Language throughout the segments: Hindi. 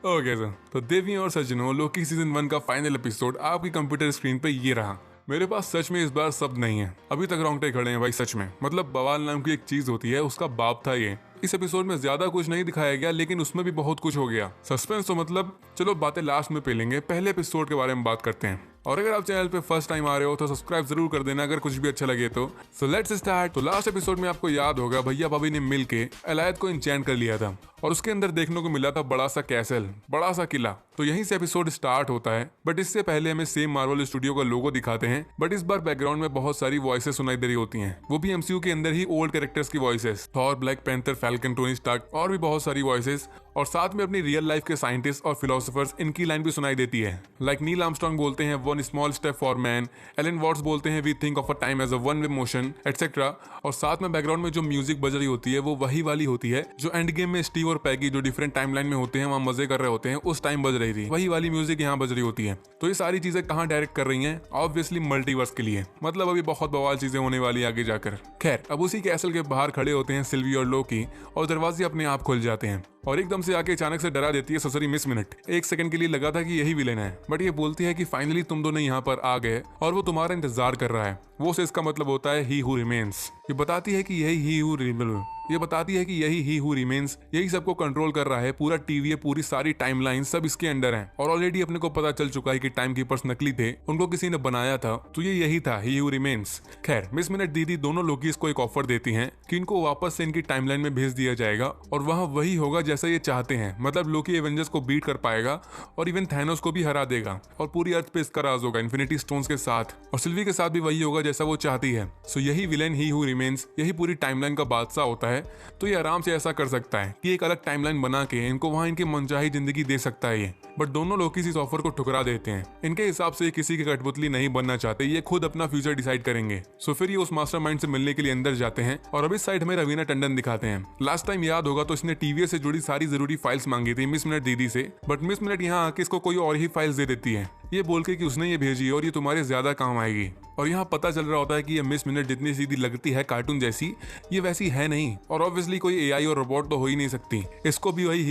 ओके सर, तो देवी और सज्जनों, लोकी सीजन 1 का फाइनल एपिसोड आपकी कंप्यूटर स्क्रीन पे ये रहा। मेरे पास सच में इस बार शब्द नहीं है, अभी तक रोंगटे खड़े हैं भाई सच में। मतलब बवाल नाम की एक चीज होती है, उसका बाप था ये। इस एपिसोड में ज्यादा कुछ नहीं दिखाया गया, लेकिन उसमें भी बहुत कुछ हो गया। सस्पेंस तो मतलब चलो बातें लास्ट में पेलेंगे, पहले एपिसोड के बारे में बात करते हैं। और अगर आप चैनल पे फर्स्ट टाइम आ रहे हो तो सब्सक्राइब जरूर कर देना अगर कुछ भी अच्छा लगे तो। So let's start. तो लास्ट एपिसोड में आपको याद होगा भैया भाभी ने मिलके एलायत को इंचैंट कर लिया था और उसके अंदर देखने को मिला था बड़ा सा कैसल, बड़ा सा किला। तो यहीं से एपिसोड स्टार्ट होता है, बट इससे पहले हमें सेम मार्वल स्टूडियो का लोगो दिखाते हैं। बट इस बार बैकग्राउंड में बहुत सारी वॉइसेस सुनाई दे रही होती हैं, वो भी एमसीयू के अंदर ही ओल्ड कैरेक्टर्स की voices, Thor, Black Panther, Falcon, Tony Stark और भी बहुत सारी वॉइसेस। और साथ में अपनी रियल लाइफ के साइंटिस्ट और फिलोसोफर्स, इनकी लाइन भी सुनाई देती है। लाइक नील आर्मस्ट्रांग बोलते हैं one small step for man, Alan Watts बोलते हैं we think of a time as a one way motion, etcetera. और साथ में बैकग्राउंड में जो म्यूजिक बज रही होती है वो वही वाली होती है जो एंड गेम में स्टीव और पैगी जो डिफरेंट टाइमलाइन में होते हैं वहां मजे कर रहे होते हैं, उस टाइम बज रही थी। वही वाली म्यूजिक यहाँ बज रही होती है। तो ये सारी चीजें कहाँ डायरेक्ट कर रही हैं? ऑब्वियसली मल्टीवर्स के लिए। मतलब अभी बहुत बवाल चीजें होने वाली आगे जाकर। खैर, अब उसी कैसल के बाहर खड़े होते हैं सिल्वी और लोकी और दरवाजे अपने आप खुल जाते हैं और एकदम से आके अचानक से डरा देती है ससुरी मिस मिनट। एक सेकंड के लिए लगा था कि यही विलेन है, बट ये बोलती है कि फाइनली तुम दोनों यहाँ पर आ गए और वो तुम्हारा इंतजार कर रहा है। वो से इसका मतलब होता है ही हु रिमेन्स। ये बताती है कि यही ही हु रिमेन्स यही सबको कंट्रोल कर रहा है। पूरा टीवी है, पूरी सारी टाइमलाइन सब इसके अंडर है। और ऑलरेडी अपने को पता चल चुका है कि टाइम कीपर्स नकली थे, उनको किसी ने बनाया था, तो ये यही था ही हु रिमेन्स। खैर, मिस मिनट दीदी दोनों लोकीज को एक ऑफर देती हैं कि इनको वापस से इनकी टाइमलाइन में भेज दिया जाएगा और वहाँ वही होगा जैसा ये चाहते हैं। मतलब लोकी एवेंजर्स को बीट कर पाएगा और इवन थैनोस को भी हरा देगा और पूरी अर्थ पे इसका राज होगा इन्फिनिटी स्टोन्स के साथ। और सिल्वी के साथ भी वही होगा जैसा वो चाहती है। सो यही विलेन ही हु रिमेन्स, यही पूरी टाइमलाइन का बादशाह होता है। तो ये आराम से ऐसा कर सकता है कि एक अलग टाइमलाइन बना के इनको वहां इनकी मनचाही जिंदगी दे सकता है ये। बट दोनों लोग इस ऑफर को ठुकरा देते हैं। इनके हिसाब से किसी की कठपुतली नहीं बनना चाहते, ये खुद अपना फ्यूचर डिसाइड करेंगे। सो फिर ये उस मास्टरमाइंड से मिलने के लिए अंदर जाते हैं और अभी साइड में रवीना टंडन दिखाते हैं। लास्ट टाइम याद होगा तो इसने टीवीएस से जुड़ी सारी जरूरी फाइल्स मांगी थी मिस मिनट दीदी से, बट मिस मिनट यहाँ आके इसको कोई और ही फाइल्स दे देती है, ये बोल के कि उसने ये भेजी और ये तुम्हारे ज्यादा काम आएगी। और यहाँ पता चल रहा होता है कि ये मिस मिनट जितनी सीधी लगती है कार्टून जैसी, ये वैसी है नहीं। और ऑब्वियसली कोई एआई और रोबोट तो हो ही नहीं सकती। इसको भी वही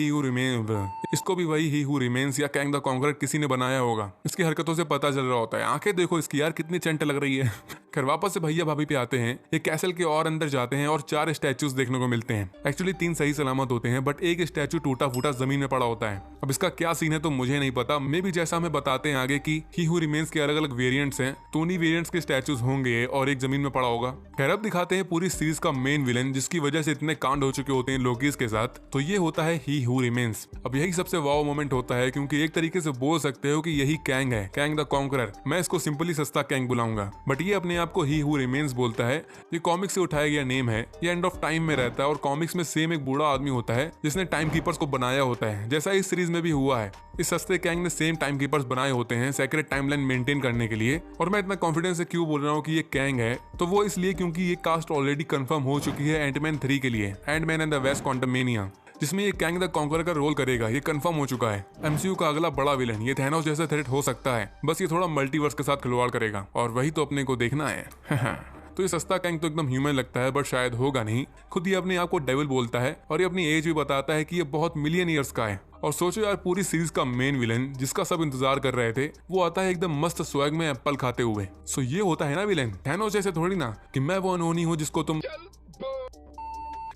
ही हु रिमेन्स या कैंग द कॉन्करर किसी ने बनाया होगा। इसकी हरकतों से पता चल रहा होता है। आंखें देखो इसकी यार, कितनी चंट लग रही है। खैर, वापस से भैया भाभी पे आते हैं। ये कैसल के और अंदर जाते हैं और 4 स्टैचूज देखने को मिलते हैं। एक्चुअली 3 सही सलामत होते हैं, बट एक स्टैचू टूटा फूटा जमीन में पड़ा होता है। अब इसका क्या सीन है तो मुझे नहीं पता। मे भी जैसा हमें बताते हैं आगे की ही हु रिमेन्स के अलग अलग वेरिएंट्स हैं, तो उन्हीं वेरिएंट्स के स्टैचूज होंगे और एक जमीन में पड़ा होगा। खैर, अब दिखाते हैं पूरी सीरीज का मेन विलेन, जिसकी वजह से इतने कांड हो चुके होते हैं लोकीज के साथ। तो ये होता है ही हु रिमेन्स। अब यही सबसे वाव मोमेंट होता है, क्योंकि एक तरीके से बोल सकते हो कि यही कैंग है, कैंग द कॉन्करर। मैं इसको सिंपली सस्ता कैंग बुलाऊंगा, बट ये अपने आप को ही हु रिमेन्स बोलता है। ये कॉमिक्स से उठाया गया नेम है। ये एंड ऑफ टाइम में रहता है और कॉमिक्स में सेम एक बूढ़ा आदमी होता है जिसने टाइम कीपर्स को बनाया होता है, जैसा इस सीरीज में भी हुआ है। इस सस्ते कैंग ने सेम टाइम कीपर्स बनाए होते हैं सेक्रेट टाइमलाइन मेंटेन करने के लिए। और मैं इतना कॉन्फिडेंस से क्यों बोल रहा हूँ कि ये कैंग है, तो वो इसलिए क्योंकि ये कास्ट ऑलरेडी कंफर्म हो चुकी है एंटमैन 3 के लिए, Ant Man and the Wasp Quantumania, जिसमें ये कैंग द कॉन्करर का रोल करेगा। ये कंफर्म हो चुका है। एमसीयू का अगला बड़ा विलन ये थैनोस जैसा थ्रेट हो सकता है, बस ये थोड़ा मल्टीवर्स के साथ खिलवाड़ करेगा और वही तो अपने को देखना है। तो ये सस्ता कैंग तो एकदम ह्यूमन लगता है, बट शायद होगा नहीं। खुद ये अपने आप को डेविल बोलता है और ये अपनी एज भी बताता है कि ये बहुत मिलियन ईयर्स का है। और सोचो यार, पूरी सीरीज का मेन विलेन जिसका सब इंतजार कर रहे थे, वो आता है एकदम मस्त स्वैग में एप्पल खाते हुए। सो ये होता है ना विलेन। थैनोस जैसे थोड़ी ना कि मैं वो अनहोनी हूँ जिसको तुम।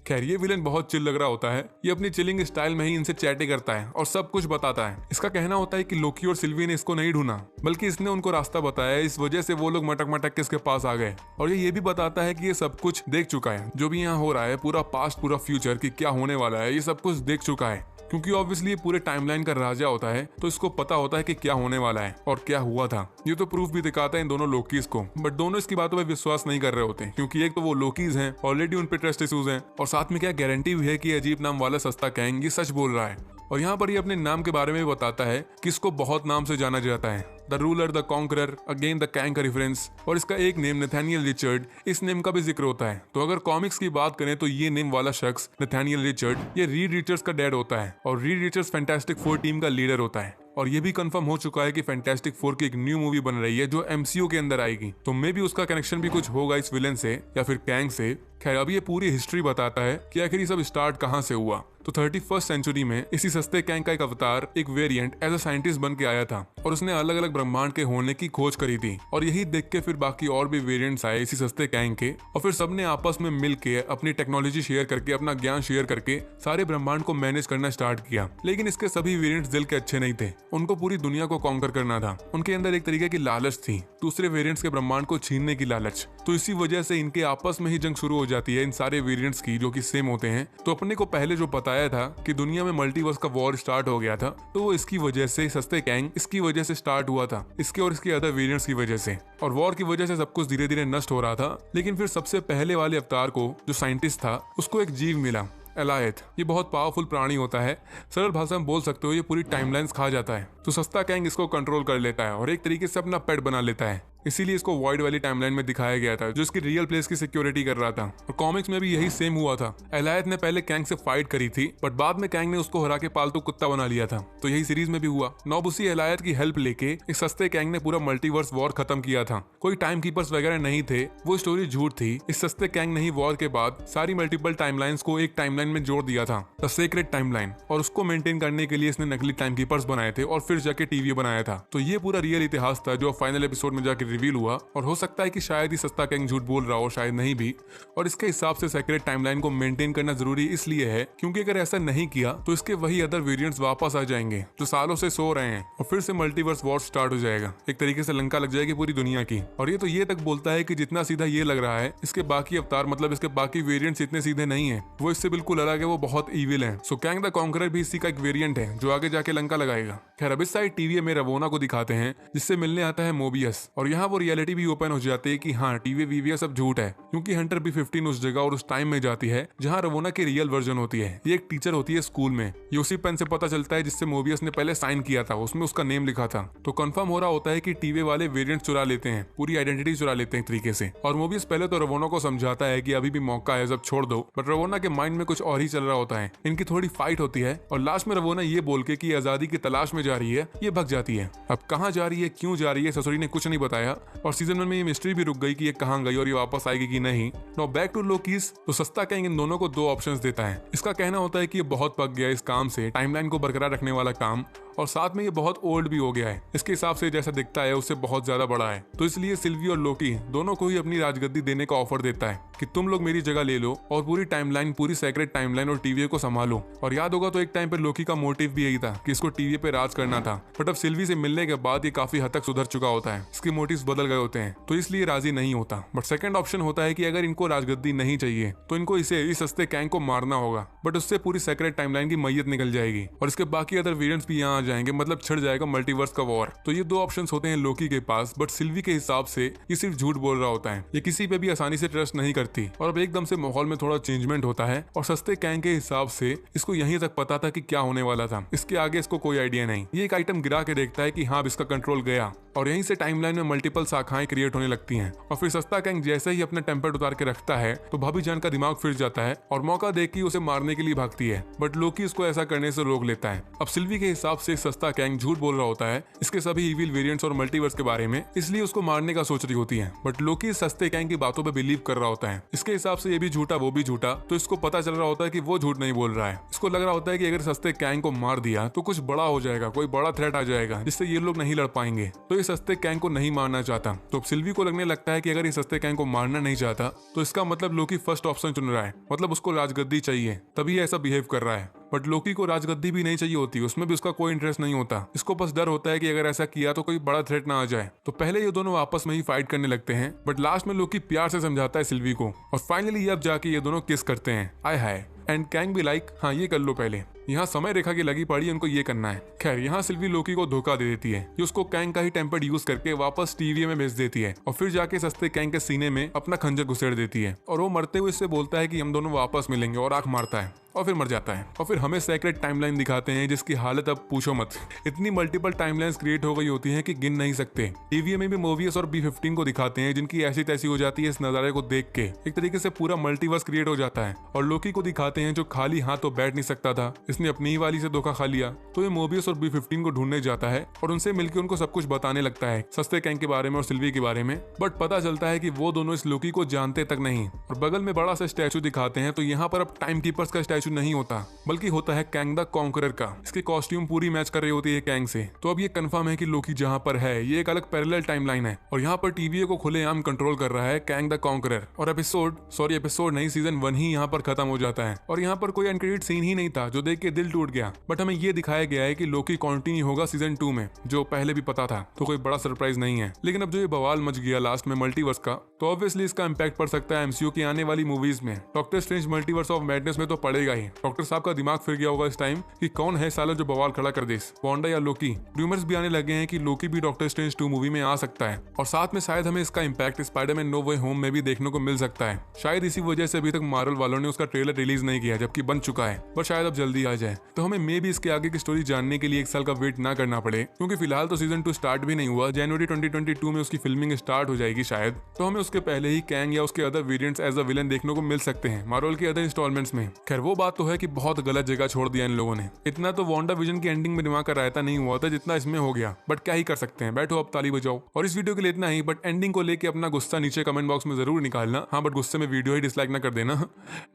खैर, ये विलेन बहुत चिल लग रहा होता है। ये अपनी चिलिंग स्टाइल में ही इनसे चैटे करता है और सब कुछ बताता है। इसका कहना होता है कि लोकी और सिल्वी ने इसको नहीं ढूंढा, बल्कि इसने उनको रास्ता बताया। इस वजह से वो लोग मटक मटक के इसके पास आ गए। और ये भी बताता है कि ये सब कुछ देख चुका है, जो भी यहाँ हो रहा है, पूरा पास्ट पूरा फ्यूचर की क्या होने वाला है, ये सब कुछ देख चुका है। क्योंकि ऑब्वियसली ये पूरे टाइमलाइन का राजा होता है, तो इसको पता होता है कि क्या होने वाला है और क्या हुआ था। ये तो प्रूफ भी दिखाता है इन दोनों लोकीज को, बट दोनों इसकी बातों पे विश्वास नहीं कर रहे होते, क्योंकि एक तो वो लोकीज हैं, ऑलरेडी उन पे ट्रस्ट इश्यूज हैं, और साथ में क्या गारंटी भी है कि अजीब नाम वाला सस्ता कैंग ये सच बोल रहा है। और यहाँ पर ये अपने नाम के बारे में भी बताता है कि इसको बहुत नाम से जाना जाता है, the ruler, the conqueror, again the Kang का रेफरेंस। और इसका एक नेम नथानियल रिचर्ड, इस नेम का भी जिक्र होता है। तो अगर कॉमिक्स की बात करें तो ये नेम वाला शख्स नथानियल रिचर्ड, ये रीड रिचर्ड्स का डैड होता है और रीड रिचर्ड्स फैंटास्टिक 4 टीम का लीडर होता है। और ये भी कंफर्म हो चुका है कि फैंटास्टिक 4 की एक न्यू मूवी बन रही है जो एमसीयू के अंदर आएगी। तो मे भी उसका कनेक्शन भी कुछ होगा इस विलन से या फिर कैंग से। खैर, अब ये पूरी हिस्ट्री बताता है कि आखिर ये सब स्टार्ट कहाँ से हुआ। तो 31st सेंचुरी में इसी सस्ते कैंग का एक अवतार, एक वेरिएंट एज अ साइंटिस्ट बन के आया था और उसने अलग अलग ब्रह्मांड के होने की खोज करी थी। और यही देख के फिर बाकी और भी वेरिएंट्स आए इसी सस्ते कैंग के, और फिर सबने आपस में मिल के अपनी टेक्नोलॉजी शेयर करके, अपना ज्ञान शेयर करके सारे ब्रह्मांड को मैनेज करना स्टार्ट किया। लेकिन इसके सभी वेरिएंट्स दिल के अच्छे नहीं थे, उनको पूरी दुनिया को कॉन्कर करना था। उनके अंदर एक तरीके की लालच थी, दूसरे वेरिएंट्स के ब्रह्मांड को छीनने की लालच। तो इसी वजह से इनके आपस में ही जंग शुरू हो जाती है इन सारे वेरिएंट्स की जो कि सेम होते हैं। तो अपने को पहले जो बताया था कि दुनिया में मल्टीवर्स का वॉर स्टार्ट हो गया था, तो वो इसकी वजह से, सस्ते कैंग इसकी वजह से स्टार्ट हुआ था, इसके और इसके अदर वेरिएंट्स की वजह से। और वॉर की वजह से सब कुछ धीरे धीरे नष्ट हो रहा था। लेकिन फिर सबसे पहले वाले अवतार को, जो साइंटिस्ट था, उसको एक जीव मिला, एलायथ। ये बहुत पावरफुल प्राणी होता है, सरल भाषा में बोल सकते हो ये पूरी टाइमलाइंस खा जाता है। तो सस्ता कैंग इसको कंट्रोल कर लेता है और एक तरीके से अपना पेट बना लेता है। इसीलिए इसको वॉइड वाली टाइमलाइन में दिखाया गया था, जो इसकी रियल प्लेस की सिक्योरिटी कर रहा था। और कॉमिक्स में भी यही सेम हुआ था। एलायथ ने पहले कैंग से फाइट करी थी, बट बाद में कैंग ने उसको हरा के पालतू कुत्ता बना लिया था। तो यही सीरीज में भी हुआ। नौबुसी एलायथ की हेल्प लेके इस सस्ते कैंग ने पूरा मल्टीवर्स वॉर खत्म किया था। कोई टाइम कीपर्स वगैरह नहीं थे, वो स्टोरी झूठ थी। इस सस्ते कैंग ने ही वॉर के बाद सारी मल्टीपल टाइमलाइंस को एक टाइमलाइन में जोड़ दिया था, द सीक्रेट टाइमलाइन। और उसको मेंटेन करने के लिए इसने नकली टाइम कीपर्स बनाए थे और फिर जाके टीवी बनाया था। तो ये पूरा रियल इतिहास था जो फाइनल एपिसोड में जाके रिवील हुआ। और हो सकता है कि शायद ही सस्ता कैंग झूठ बोल रहा हो, शायद नहीं भी। और इसके हिसाब से सीक्रेट टाइमलाइन को मेंटेन करना जरूरी इसलिए है क्योंकि अगर ऐसा नहीं किया तो इसके वही अदर वेरिएंट्स वापस आ जाएंगे जो सालों से सो रहे हैं, और फिर से मल्टीवर्स वॉर स्टार्ट हो जाएगा। एक तरीके से लंका लग जाएगी पूरी दुनिया की। और ये तो ये तक बोलता है कि जितना सीधा ये लग रहा है, इसके बाकी अवतार, मतलब इसके बाकी वेरिएंट्स इतने सीधे नहीं है, वो इससे बिल्कुल अलग है, वो बहुत ईविल है। सो कैंग द कॉन्करर भी इसी का एक वेरिएंट है जो आगे जाके लंका लगाएगा। खैर, अब इस साइड टीवी में रवोना को दिखाते हैं, जिससे मिलने आता है मोबियस। और यहाँ वो रियलिटी भी ओपन हो जाती है कि हाँ, टीवी वीवी सब झूठ है, क्योंकि हंटर B-15 उस जगह और उस टाइम में जाती है जहाँ रवोना की रियल वर्जन होती है। ये एक टीचर होती है स्कूल में। ये उसी पेन से पता चलता है जिससे मोबियस ने पहले साइन किया था, उसमें उसका नेम लिखा था। तो कंफर्म हो रहा होता है कि टीवी वाले वेरिएंट चुरा लेते हैं, पूरी आइडेंटिटी चुरा लेते हैं एक तरीके से। और मोबियस पहले तो रवोना को समझाता है कि अभी भी मौका है, सब छोड़ दो। बट रवोना के माइंड में कुछ और ही चल रहा होता है। इनकी थोड़ी फाइट होती है और लास्ट में रवोना ये बोल के कि आजादी की तलाश में जा रही है, ये भग जाती है। अब कहाँ जा रही है, क्यों जा रही है, ससुरी ने कुछ नहीं बताया। और सीजन 1 में ये मिस्ट्री भी रुक गई कि ये कहाँ गई और ये वापस आएगी कि नहीं। Now back to Loki's. तो सस्ता कैंग इन दोनों को 2 ऑप्शंस देता है। इसका कहना होता है कि ये बहुत पक गया इस काम से, टाइमलाइन को बरकरार रखने वाला काम, और साथ में ये बहुत ओल्ड भी हो गया है। इसके हिसाब से जैसा दिखता है उससे बहुत ज्यादा बड़ा है। तो इसलिए सिल्वी और लोकी दोनों को ही अपनी राजगद्दी देने का ऑफर देता है कि तुम लोग मेरी जगह ले लो और पूरी टाइमलाइन, पूरी सीक्रेट टाइमलाइन और टीवी को संभालो। और याद होगा तो एक टाइम पे लोकी का मोटिव भी यही था कि इसको टीवी पे राज करना था। बट अब सिल्वी से मिलने के बाद ये काफी हद तक सुधर चुका होता है, इसके मोटिव्स बदल गए होते हैं, तो इसलिए राजी नहीं होता। बट सेकंड ऑप्शन होता है कि अगर इनको राजगद्दी नहीं चाहिए तो इनको इसे इस सस्ते कैंग को मारना होगा। बट उससे पूरी सीक्रेट टाइमलाइन की मैयत निकल जाएगी और इसके बाकी अदर वेरिएंट्स भी यहाँ आ जाएंगे, मतलब छिड़ जाएगा मल्टीवर्स का वॉर। तो ये 2 ऑप्शंस होते हैं लोकी के पास। बट सिल्वी के हिसाब से ये सिर्फ झूठ बोल रहा होता है, ये किसी पे भी आसानी से ट्रस्ट नहीं करती। और अब एकदम से माहौल में थोड़ा चेंजमेंट होता है और सस्ते कैंग के हिसाब से इसको यहीं तक पता था कि क्या होने वाला था, इसके आगे इसको कोई आइडिया नहीं। ये एक आइटम गिरा के देखता है कि हाँ, इसका कंट्रोल गया, और यहीं से टाइमलाइन में मल्टीपल शाखाएं क्रिएट होने लगती हैं। और फिर सस्ता कैंग जैसे ही अपना टेम्पर उतार के रखता है तो भाभी जान का दिमाग फिर जाता है और मौका देख के उसे मारने के लिए भागती है। बट लोकी उसको ऐसा करने से रोक लेता है। अब सिल्वी के हिसाब से सस्ता कैंग झूठ बोल रहा होता है इसके सभी इविल वेरिएंट्स और मल्टीवर्स के बारे में, इसलिए उसको मारने का सोच रही होती है। बट लोकी सस्ते कैंग की बातों पे बिलीव कर रहा होता है। इसके हिसाब से ये भी झूठा वो भी झूठा, तो इसको पता चल रहा होता है कि वो झूठ नहीं बोल रहा है। इसको लग रहा होता है कि अगर सस्ते कैंग को मार दिया तो कुछ बड़ा हो जाएगा, कोई बड़ा थ्रेट आ जाएगा जिससे ये लोग नहीं लड़ पाएंगे। तो ये सस्ते कैंग को नहीं मारना चाहता। तो सिल्वी को लगने लगता है कि अगर ये सस्ते कैंग को मारना नहीं चाहता तो इसका मतलब लोकी फर्स्ट ऑप्शन चुन रहा है, मतलब उसको राजगद्दी चाहिए, तभी ऐसा बिहेव कर रहा है। बट लोकी को राजगद्दी भी नहीं चाहिए होती, उसमें भी उसका कोई इंटरेस्ट नहीं होता। इसको बस डर होता है कि अगर ऐसा किया तो कोई बड़ा थ्रेट ना आ जाए। तो पहले ये दोनों आपस में ही फाइट करने लगते हैं, बट लास्ट में लोकी प्यार से समझाता है सिल्वी को और फाइनली अब जाके ये दोनों किस करते हैं। आय हाय। एंड कैंग भी लाइक, हाँ ये कर लो पहले, यहाँ समय रेखा की लगी पड़ी, उनको ये करना है। खैर, यहाँ सिल्वी लोकी को धोखा दे देती है कि उसको कैंग का ही टेम्पर यूज करके वापस टीवी में भेज देती है और फिर जाके सस्ते कैंग के सीने में अपना खंजर घुसेड़ देती है। और वो मरते हुए इससे बोलता है कि हम दोनों वापस मिलेंगे, और आंख मारता है और फिर मर जाता है। और फिर हमें सीक्रेट टाइमलाइन दिखाते हैं जिसकी हालत अब पूछो मत। इतनी मल्टीपल टाइमलाइंस क्रिएट हो गई होती हैं कि गिन नहीं सकते। टीवी में भी मोबियस और B-15 को दिखाते हैं जिनकी ऐसी तैसी हो जाती है इस नजारे को देख के। एक तरीके से पूरा मल्टीवर्स क्रिएट हो जाता है। और लोकी को दिखाते दिखाते हैं जो खाली हाथ तो बैठ नहीं सकता था, इसने अपनी ही वाली से धोखा खा लिया। तो ये मोबियस और B-15 को ढूंढने जाता है और उनसे मिलकर उनको सब कुछ बताने लगता है, सस्ते कैंग के बारे में और सिल्वी के बारे में। बट पता चलता है कि वो दोनों इस लोकी को जानते तक नहीं। और बगल में बड़ा सा स्टैचू दिखाते हैं तो यहाँ पर अब टाइम कीपर्स का स्टैचू नहीं होता, बल्कि होता है कैंग द कॉन्करर का। इसकी कॉस्ट्यूम पूरी मैच कर रही होती है कैंग से। तो अब ये कंफर्म है कि लोकी जहाँ पर है ये एक अलग पैरेलल टाइमलाइन है और यहाँ पर TVA को खुलेआम कंट्रोल कर रहा है कैंग द कॉन्करर। और एपिसोड नहीं, सीजन 1 ही यहाँ पर खत्म हो जाता है। और यहाँ पर कोई एंड क्रेडिट सीन ही नहीं था जो देख के दिल टूट गया। बट हमें ये दिखाया गया है कि लोकी कंटिन्यू होगा सीजन 2 में, जो पहले भी पता था, तो कोई बड़ा सरप्राइज नहीं है। लेकिन अब जो ये बवाल मच गया लास्ट में मल्टीवर्स का, तो ऑब्वियसली इसका इंपैक्ट पड़ सकता है MCU की आने वाली मूवीज में। Doctor strange multiverse of madness में तो पड़ेगा ही। डॉक्टर साहब का दिमाग फिर गया होगा इस टाइम कि कौन है साला जो बवाल खड़ा कर दे, वांडा या लोकी। रूमर्स भी आने लगे हैं कि लोकी भी डॉक्टर स्ट्रेंज 2 मूवी में आ सकता है और साथ में शायद हमें इसका इंपैक्ट स्पाइडरमैन नो वे होम में भी देखने को मिल सकता है। शायद इसी वजह से अभी तक मार्वल वालों ने उसका ट्रेलर रिलीज नहीं किया, जबकि बन चुका है, पर शायद अब जल्दी आ जाए। तो हमें मे भी इसके आगे की स्टोरी जानने के लिए 1 साल का वेट ना करना पड़े, क्योंकि फिलहाल तो सीजन 2 स्टार्ट भी नहीं हुआ। जनवरी 2022 में उसकी फिल्मिंग स्टार्ट हो जाएगी शायद। तो हमें उसके पहले ही कैंग या उसके other variants as a villain देखने को मिल सकते हैं मार्वल के अदर इंस्टॉलमेंट्स में। खैर वो बात तो है कि बहुत गलत जगह छोड़ दिया इन लोगों ने। इतना तो वांडा विजन की एंडिंग में दिमाग का रायता नहीं हुआ था जितना इसमें हो गया। बट क्या ही कर सकते हैं, बैठो अब ताली बजाओ। और इस वीडियो के लिए इतना ही, बट एंडिंग को लेके अपना गुस्सा नीचे कमेंट बॉक्स में जरूर निकालना। हाँ, बट गुस्से में वीडियो ही डिसलाइक ना कर देना।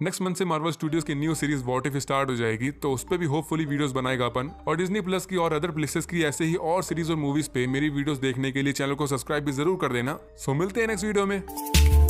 नेक्स्ट मंथ से मार्वल स्टूडियोज की new series what if start हो जाएगी, तो उस पर भी होपफुली वीडियोस बनाएगा अपन। और डिज्नी प्लस की और अदर प्लेसेस की ऐसे ही और सीरीज और मूवीज पे मेरी वीडियोस देखने के लिए चैनल को सब्सक्राइब भी जरूर कर देना। सो मिलते हैं नेक्स्ट वीडियो में।